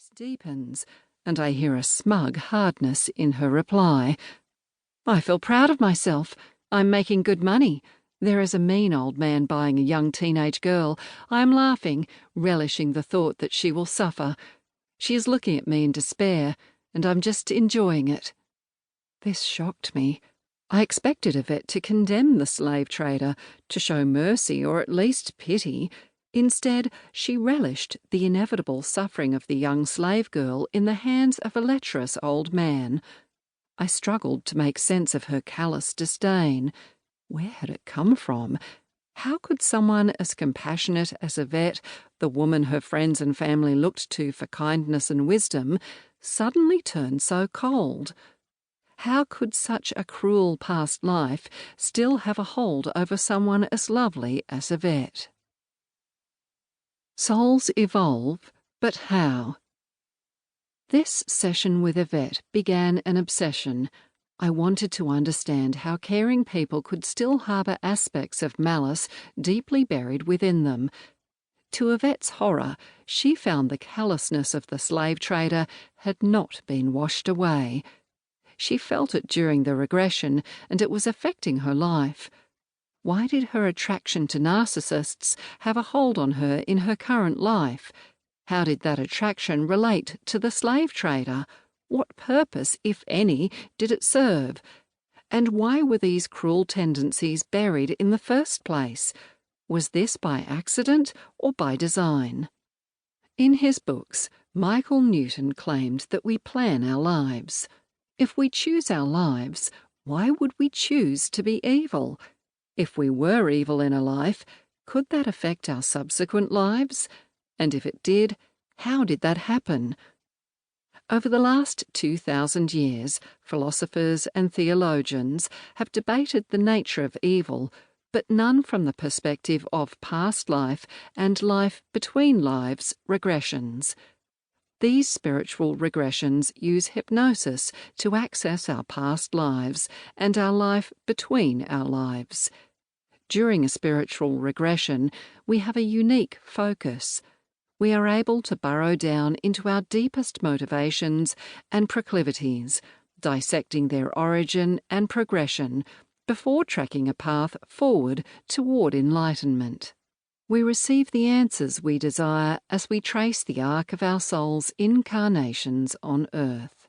voice deepens, and I hear a smug hardness in her reply. I feel proud of myself. I'm making good money. There is a mean old man buying a young teenage girl. I am laughing, relishing the thought that she will suffer. She is looking at me in despair, and I'm just enjoying it. This shocked me. I expected Yvette to condemn the slave trader, to show mercy or at least pity. Instead, she relished the inevitable suffering of the young slave girl in the hands of a lecherous old man. I struggled to make sense of her callous disdain. Where had it come from? How could someone as compassionate as Yvette, the woman her friends and family looked to for kindness and wisdom, suddenly turn so cold? How could such a cruel past life still have a hold over someone as lovely as Yvette? Souls evolve, but how? This session with Yvette began an obsession. I wanted to understand how caring people could still harbour aspects of malice deeply buried within them. To Yvette's horror, she found the callousness of the slave trader had not been washed away. She felt it during the regression, and it was affecting her life. Why did her attraction to narcissists have a hold on her in her current life? How did that attraction relate to the slave trader? What purpose, if any, did it serve? And why were these cruel tendencies buried in the first place? Was this by accident or by design? In his books, Michael Newton claimed that we plan our lives. If we choose our lives, why would we choose to be evil? If we were evil in a life, could that affect our subsequent lives? And if it did, how did that happen? Over the last 2,000 years, philosophers and theologians have debated the nature of evil, but none from the perspective of past life and life between lives regressions. These spiritual regressions use hypnosis to access our past lives and our life between our lives. During a spiritual regression, we have a unique focus. We are able to burrow down into our deepest motivations and proclivities, dissecting their origin and progression before tracking a path forward toward enlightenment. We receive the answers we desire as we trace the arc of our soul's incarnations on earth.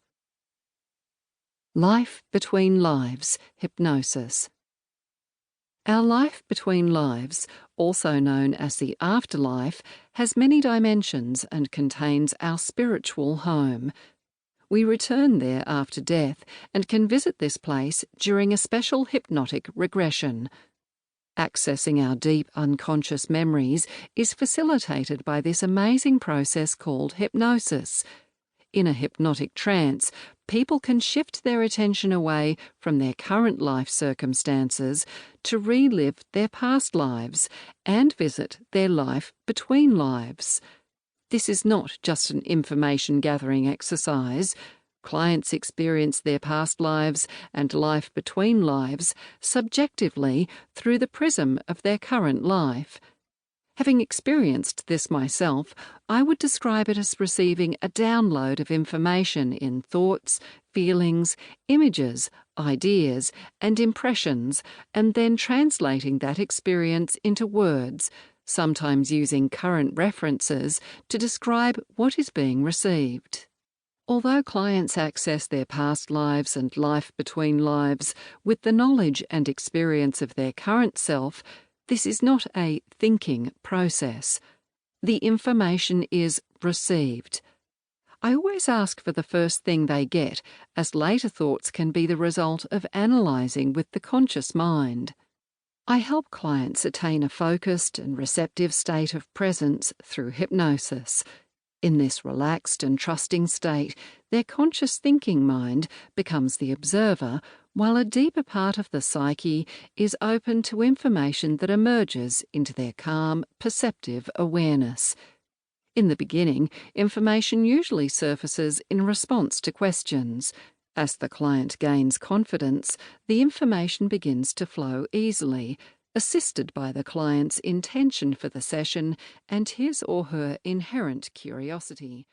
Life between lives, hypnosis. Our life between lives, also known as the afterlife, has many dimensions and contains our spiritual home. We return there after death and can visit this place during a special hypnotic regression. Accessing our deep unconscious memories is facilitated by this amazing process called hypnosis. In a hypnotic trance, people can shift their attention away from their current life circumstances to relive their past lives and visit their life between lives. This is not just an information-gathering exercise. Clients experience their past lives and life between lives subjectively through the prism of their current life. Having experienced this myself, I would describe it as receiving a download of information in thoughts, feelings, images, ideas, and impressions, and then translating that experience into words, sometimes using current references to describe what is being received. Although clients access their past lives and life between lives with the knowledge and experience of their current self, this is not a thinking process. The information is received. I always ask for the first thing they get, as later thoughts can be the result of analysing with the conscious mind. I help clients attain a focused and receptive state of presence through hypnosis. In this relaxed and trusting state, their conscious thinking mind becomes the observer, while a deeper part of the psyche is open to information that emerges into their calm, perceptive awareness. In the beginning, information usually surfaces in response to questions. As the client gains confidence, the information begins to flow easily, assisted by the client's intention for the session and his or her inherent curiosity.